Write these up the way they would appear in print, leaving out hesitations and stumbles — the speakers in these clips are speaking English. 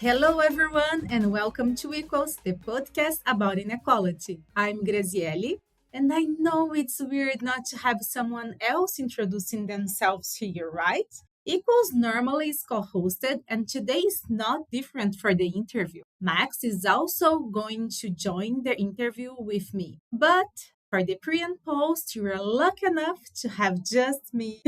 Hello, everyone, and welcome to Equals, the podcast about inequality. I'm Grazielli, and I know it's weird not to have someone else introducing themselves here, right? Equals normally is co hosted, and today is not different for the interview. Max is also going to join the interview with me, but for the pre and post, you are lucky enough to have just me.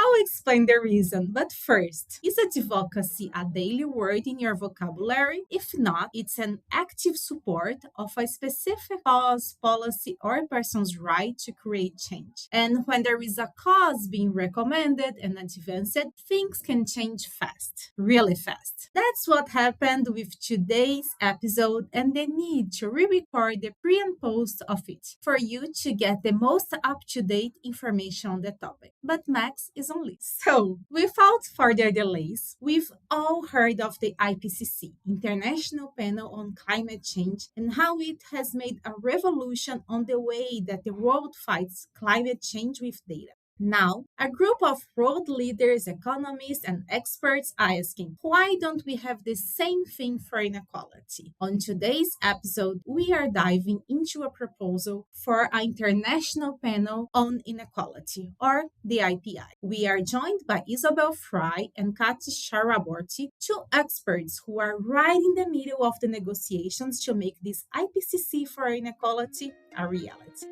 I'll explain the reason, but first, is advocacy a daily word in your vocabulary? If not, it's an active support of a specific cause, policy, or person's right to create change. And when there is a cause being recommended and advanced, things can change fast, really fast. That's what happened with today's episode and the need to re-record the pre and post of it for you to get the most up-to-date information on the topic. But Max is on leave. So, without further delays, we've all heard of the IPCC, International Panel on Climate Change, and how it has made a revolution on the way that the world fights climate change with data. Now, a group of world leaders, economists, and experts are asking, why don't we have the same thing for inequality? On today's episode, we are diving into a proposal for an international panel on inequality, or the IPI. We are joined by Isobel Frye and Katy Chakrabortty, two experts who are right in the middle of the negotiations to make this IPCC for inequality a reality.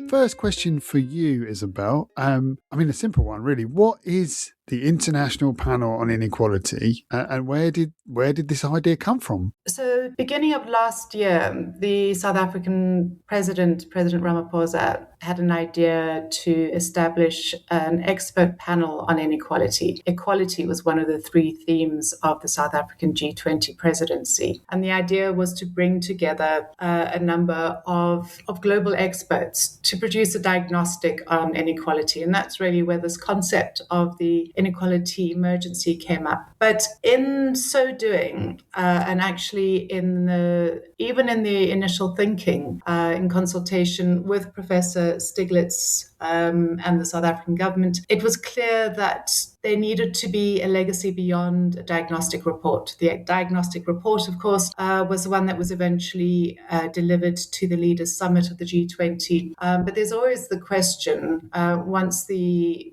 First question for you, Isobel. A simple one, really. What is the International Panel on Inequality, and where did this idea come from? So, beginning of last year, the South African President Ramaphosa, had an idea to establish an expert panel on inequality. Equality was one of the three themes of the South African G20 presidency. And the idea was to bring together a number of global experts to produce a diagnostic on inequality. And that's really where this concept of the inequality emergency came up. But in so doing, and actually even in the initial thinking, in consultation with Professor Stiglitz and the South African government, it was clear that there needed to be a legacy beyond a diagnostic report. The diagnostic report, of course, was the one that was eventually delivered to the Leaders' Summit of the G20. But there's always the question, once the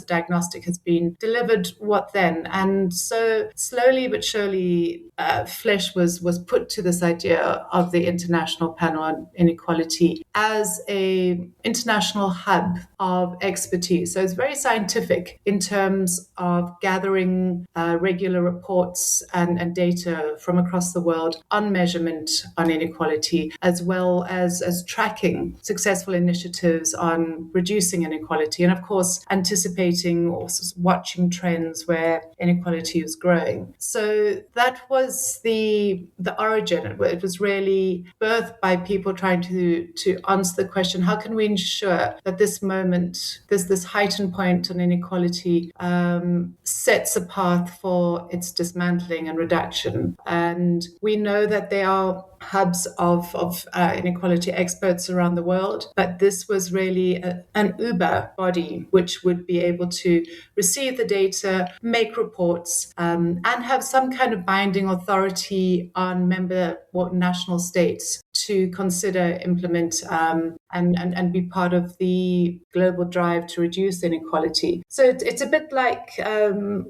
diagnostic has been delivered, what then? And so slowly but surely, flesh was put to this idea of the International Panel on Inequality as a international hub of expertise. So it's very scientific in terms of gathering regular reports and data from across the world on measurement on inequality, as well as tracking successful initiatives on reducing inequality, and of course anticipating or watching trends where inequality is growing. So that was the origin. It was really birthed by people trying to answer the question, how can we ensure that this moment, this heightened point on inequality sets a path for its dismantling and reduction? And we know that there are hubs of inequality experts around the world, but this was really an uber body which would be able to receive the data, make reports, and have some kind of binding authority on member national states to consider, implement, and be part of the global drive to reduce inequality. So it's a bit like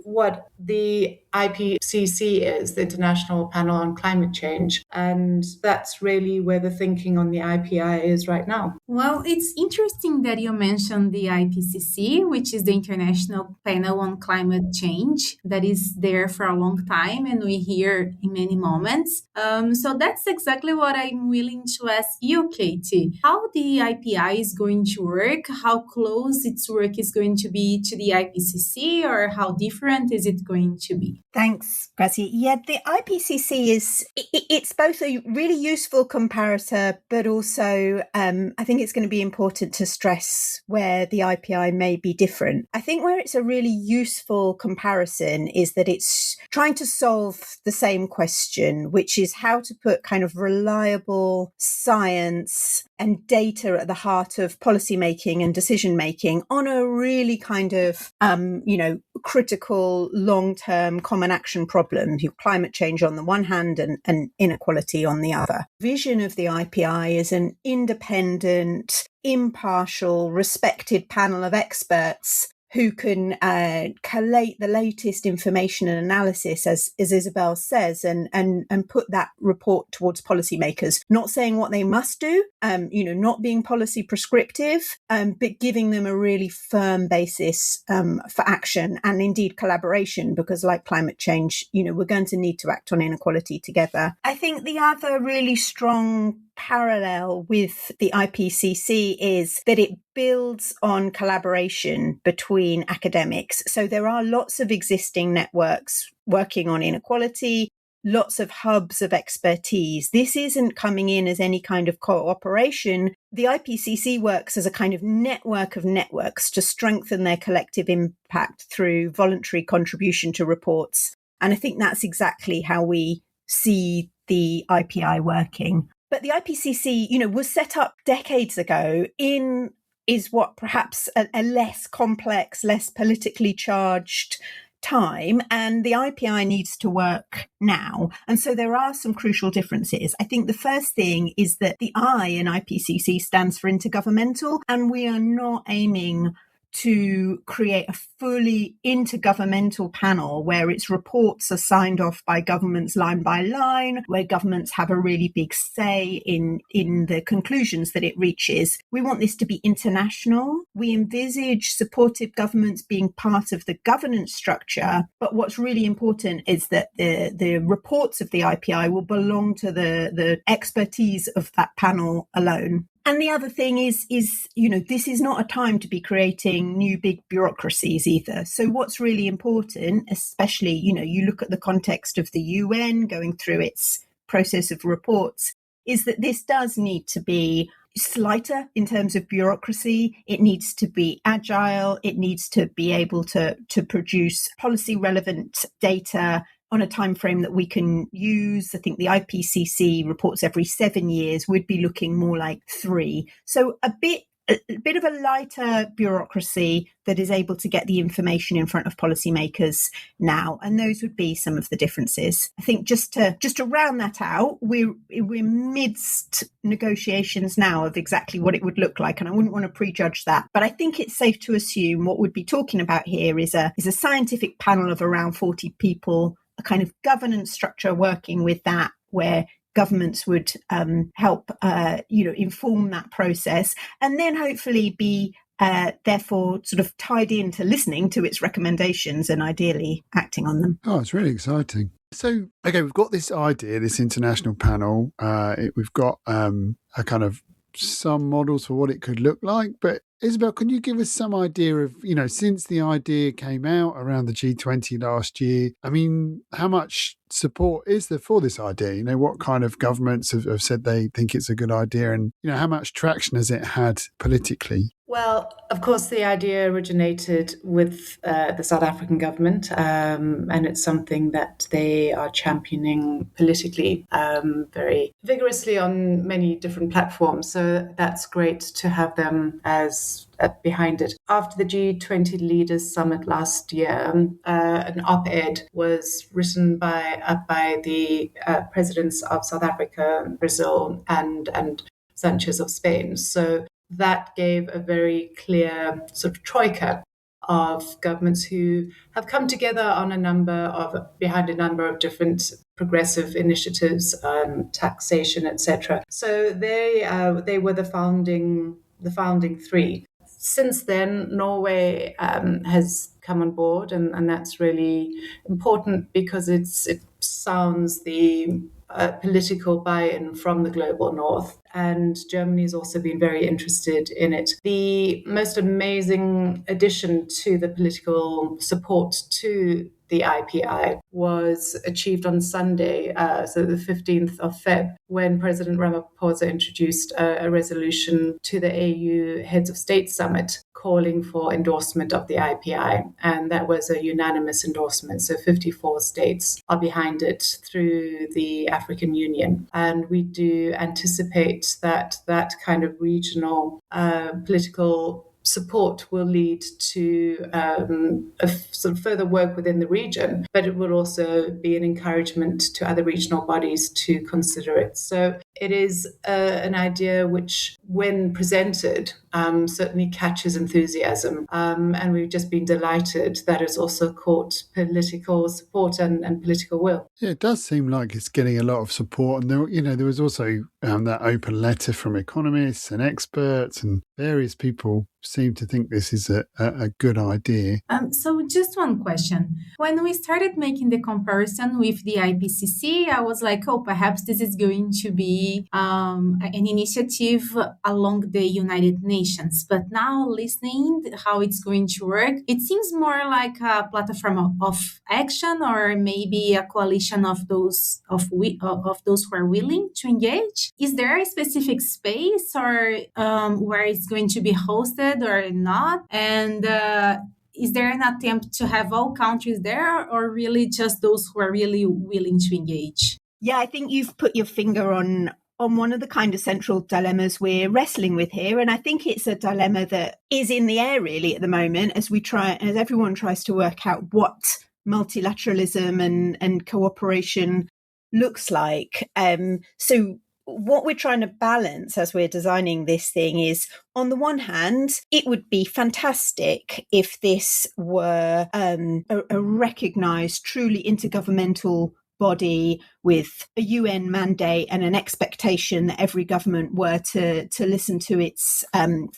what the IPCC is, the International Panel on Climate Change. And that's really where the thinking on the IPI is right now. Well, it's interesting that you mentioned the IPCC, which is the International Panel on Climate Change, that is there for a long time, and we hear in many moments. So that's exactly what I'm willing to ask you, Katy. How the IPI is going to work, how close its work is going to be to the IPCC, or how different is it going to be? Thanks, Grazie. Yeah, the IPCC it's both a really useful comparator, but also I think it's going to be important to stress where the IPI may be different. I think where it's a really useful comparison is that it's trying to solve the same question, which is how to put kind of reliable science and data at the heart of policy making and decision making on a really kind of, critical long-term common action problems, climate change on the one hand and inequality on the other. Vision of the IPI is an independent, impartial, respected panel of experts who can collate the latest information and analysis, as Isobel says, and put that report towards policymakers, not saying what they must do, not being policy prescriptive, but giving them a really firm basis for action and indeed collaboration, because like climate change, we're going to need to act on inequality together. I think the other really strong parallel with the IPCC is that it builds on collaboration between academics. So there are lots of existing networks working on inequality, lots of hubs of expertise. This isn't coming in as any kind of cooperation. The IPCC works as a kind of network of networks to strengthen their collective impact through voluntary contribution to reports. And I think that's exactly how we see the IPI working. But the IPCC, was set up decades ago is what perhaps a less complex, less politically charged time, and the IPI needs to work now. And so there are some crucial differences. I think the first thing is that the I in IPCC stands for intergovernmental, and we are not aiming to create a fully intergovernmental panel where its reports are signed off by governments line by line, where governments have a really big say in the conclusions that it reaches. We want this to be international. We envisage supportive governments being part of the governance structure. But what's really important is that the reports of the IPI will belong to the expertise of that panel alone. And the other thing is, this is not a time to be creating new big bureaucracies either. So what's really important, especially, you look at the context of the UN going through its process of reports, is that this does need to be slighter in terms of bureaucracy. It needs to be agile. It needs to be able to produce policy relevant data on a time frame that we can use. I think the IPCC reports every 7 years. We'd be looking more like 3. So a bit of a lighter bureaucracy that is able to get the information in front of policymakers now. And those would be some of the differences. I think just to round that out, we're midst negotiations now of exactly what it would look like. And I wouldn't want to prejudge that. But I think it's safe to assume what we'd be talking about here is a scientific panel of around 40 people, a kind of governance structure working with that, where governments would help, inform that process, and then hopefully be therefore sort of tied into listening to its recommendations and ideally acting on them. Oh, it's really exciting. So, okay, we've got this idea, this international panel. We've got a kind of some models for what it could look like, but Isobel, can you give us some idea of, since the idea came out around the G20 last year, how much support is there for this idea? What kind of governments have said they think it's a good idea, and, how much traction has it had politically? Well, of course, the idea originated with the South African government, and it's something that they are championing politically very vigorously on many different platforms. So that's great to have them as behind it. After the G20 Leaders Summit last year, an op-ed was written by the presidents of South Africa, Brazil, and Sanchez of Spain. So that gave a very clear sort of troika of governments who have come together on behind a number of different progressive initiatives, taxation, etc. So they were the founding 3. Since then, Norway has come on board, and that's really important because it sounds the political buy-in from the global north. And Germany has also been very interested in it. The most amazing addition to the political support to the IPI was achieved on Sunday, so the 15th of Feb, when President Ramaphosa introduced a resolution to the AU Heads of State Summit calling for endorsement of the IPI. And that was a unanimous endorsement. So 54 states are behind it through the African Union. And we do anticipate that kind of regional political support will lead to a sort of further work within the region, but it will also be an encouragement to other regional bodies to consider it. So it is an idea which, when presented, certainly catches enthusiasm. And we've just been delighted that it's also caught political support and political will. Yeah, it does seem like it's getting a lot of support. And there was also that open letter from economists and experts, and various people seem to think this is a good idea. So just one question. When we started making the comparison with the IPCC, I was like, oh, perhaps this is going to be an initiative along the United Nations. But now listening how it's going to work, it seems more like a platform of action, or maybe a coalition of those those who are willing to engage. Is there a specific space or where it's going to be hosted or not? And is there an attempt to have all countries there, or really just those who are really willing to engage? Yeah, I think you've put your finger on one of the kind of central dilemmas we're wrestling with here. And I think it's a dilemma that is in the air really at the moment as everyone tries to work out what multilateralism and cooperation looks like. So what we're trying to balance as we're designing this thing is, on the one hand, it would be fantastic if this were a recognised, truly intergovernmental body with a UN mandate and an expectation that every government were to listen to its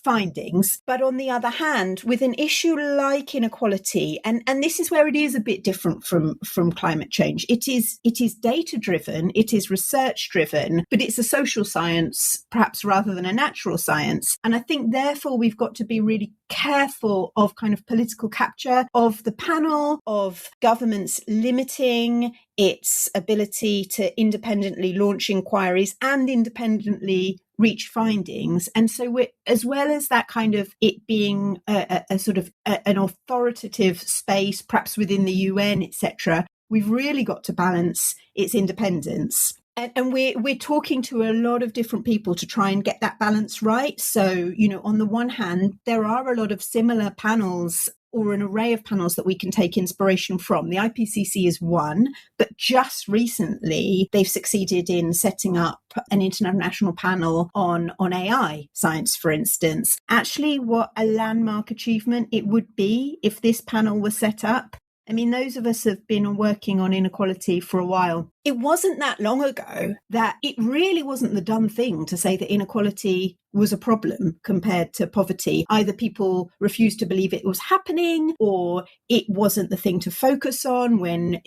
findings. But on the other hand, with an issue like inequality, and this is where it is a bit different from climate change, it is data driven, it is research driven, but it's a social science perhaps rather than a natural science. And I think therefore we've got to be really careful of kind of political capture of the panel, of governments limiting its ability to independently launch inquiries and independently reach findings. And so we're, as well as that kind of it being a sort of an authoritative space, perhaps within the UN, etc., we've really got to balance its independence. And we're talking to a lot of different people to try and get that balance right. So, on the one hand, there are a lot of similar panels or an array of panels that we can take inspiration from. The IPCC is one, but just recently they've succeeded in setting up an international panel on AI science, for instance. Actually, what a landmark achievement it would be if this panel was set up. I mean, those of us have been working on inequality for a while. It wasn't that long ago that it really wasn't the done thing to say that inequality was a problem compared to poverty. Either people refused to believe it was happening, or it wasn't the thing to focus on when,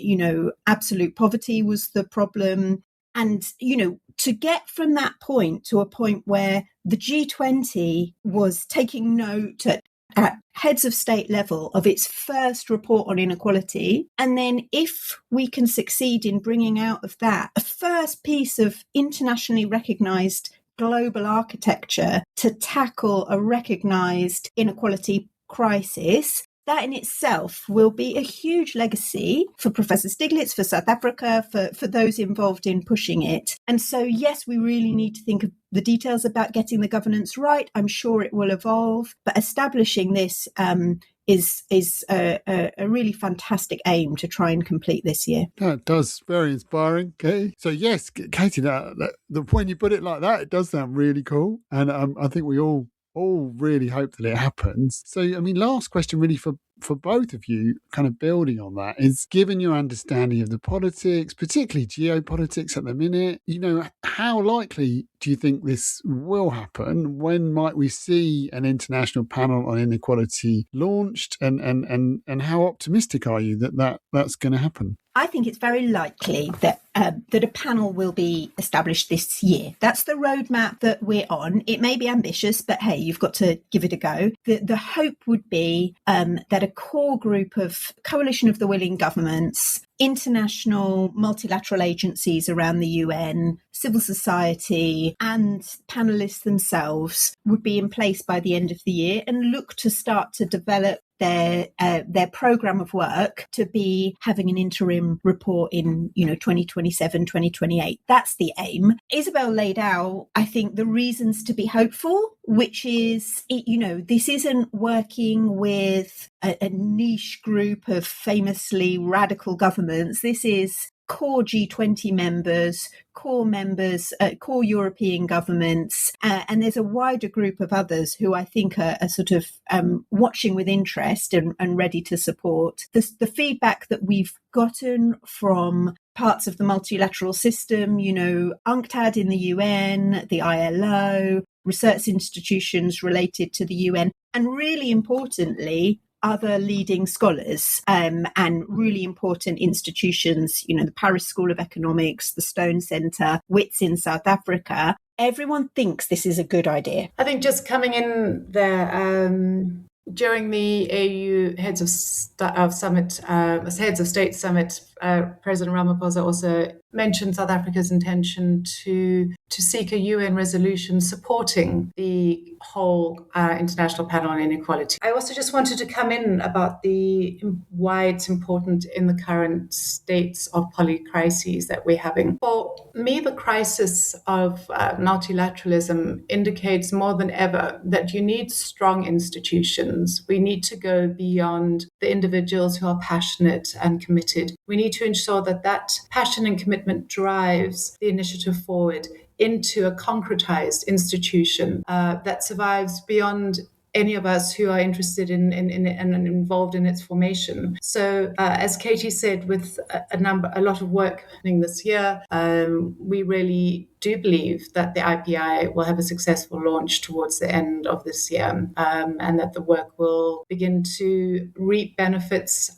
absolute poverty was the problem. And, to get from that point to a point where the G20 was taking note at heads of state level of its first report on inequality. And then if we can succeed in bringing out of that a first piece of internationally recognised global architecture to tackle a recognised inequality crisis, that in itself will be a huge legacy for Professor Stiglitz, for South Africa, for those involved in pushing it. And so, yes, we really need to think of the details about getting the governance right. I'm sure it will evolve, but establishing this is a really fantastic aim to try and complete this year. That does. Very inspiring, Katy. So yes, Katy, when you put it like that, it does sound really cool. And I think we all really hope that it happens. So, I mean, last question really for both of you, kind of building on that, is given your understanding of the politics, particularly geopolitics at the minute, how likely do you think this will happen? When might we see an international panel on inequality launched? And how optimistic are you that's going to happen? I think it's very likely that a panel will be established this year. That's the roadmap that we're on. It may be ambitious, but hey, you've got to give it a go. The hope would be that a core group of coalition of the willing governments international multilateral agencies around the UN, civil society, and panelists themselves would be in place by the end of the year and look to start to develop their program of work to be having an interim report in 2027, 2028. That's the aim. Isobel laid out, I think, the reasons to be hopeful, which is this isn't working with a niche group of famously radical governments. This is core G20 members, core European governments, and there's a wider group of others who I think are sort of watching with interest and ready to support. The feedback that we've gotten from parts of the multilateral system, UNCTAD in the UN, the ILO, research institutions related to the UN, and really importantly, other leading scholars and really important institutions, the Paris School of Economics, the Stone Centre, WITS in South Africa. Everyone thinks this is a good idea. I think just coming in there, during the AU Heads of State Summit, President Ramaphosa also mentioned South Africa's intention to seek a UN resolution supporting the whole International Panel on Inequality. I also just wanted to come in about why it's important in the current states of polycrises that we're having. For me, the crisis of multilateralism indicates more than ever that you need strong institutions. We need to go beyond the individuals who are passionate and committed. We need to ensure that passion and commitment drives the initiative forward into a concretized institution that survives beyond any of us who are interested in and involved in its formation. So, as Katy said, with a lot of work happening this year, we really do believe that the IPI will have a successful launch towards the end of this year, and that the work will begin to reap benefits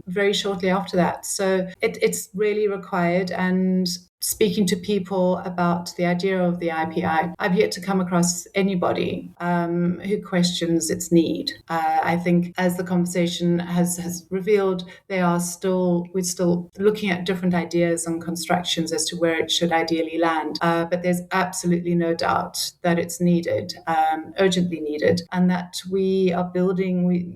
very shortly after that. So it's really required. And speaking to people about the idea of the IPI, I've yet to come across anybody who questions its need. I think as the conversation has revealed, we're still looking at different ideas and constructions as to where it should ideally land. But there's absolutely no doubt that it's needed, urgently needed, and that we're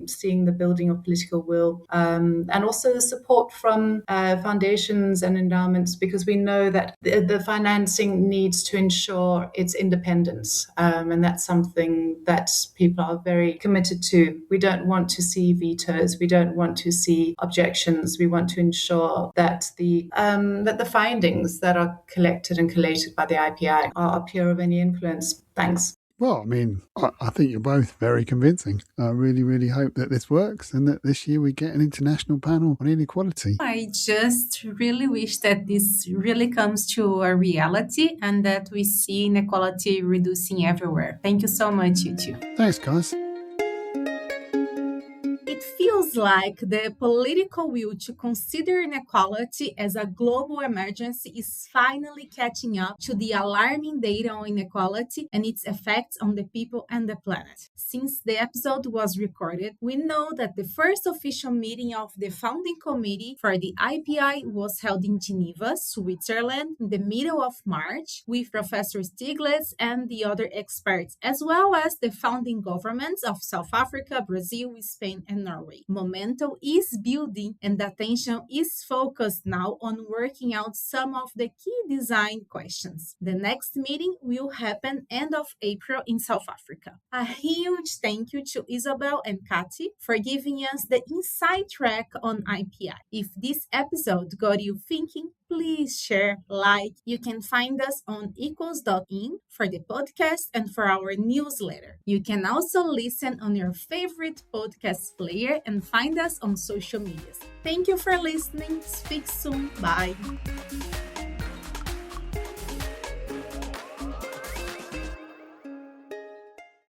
seeing the building of political will, and also the support from foundations and endowments, because we know that the financing needs to ensure its independence, and that's something that people are very committed to. We don't want to see vetoes. We don't want to see objections. We want to ensure that the findings that are collected and collated by the IPI are pure of any influence. Thanks. Well, I mean, I think you're both very convincing. I really, really hope that this works and that this year we get an international panel on inequality. I just really wish that this really comes to a reality and that we see inequality reducing everywhere. Thank you so much, you two. Thanks, guys. It feels like the political will to consider inequality as a global emergency is finally catching up to the alarming data on inequality and its effects on the people and the planet. Since the episode was recorded, we know that the first official meeting of the founding committee for the IPI was held in Geneva, Switzerland, in the middle of March, with Professor Stiglitz and the other experts, as well as the founding governments of South Africa, Brazil, Spain, and Norway. Momentum is building and attention is focused now on working out some of the key design questions. The next meeting will happen end of April in South Africa. A huge thank you to Isobel and Katy for giving us the inside track on IPI. If this episode got you thinking, please share, like. You can find us on equals.in for the podcast and for our newsletter. You can also listen on your favorite podcast player and find us on social medias. Thank you for listening. Speak soon. Bye.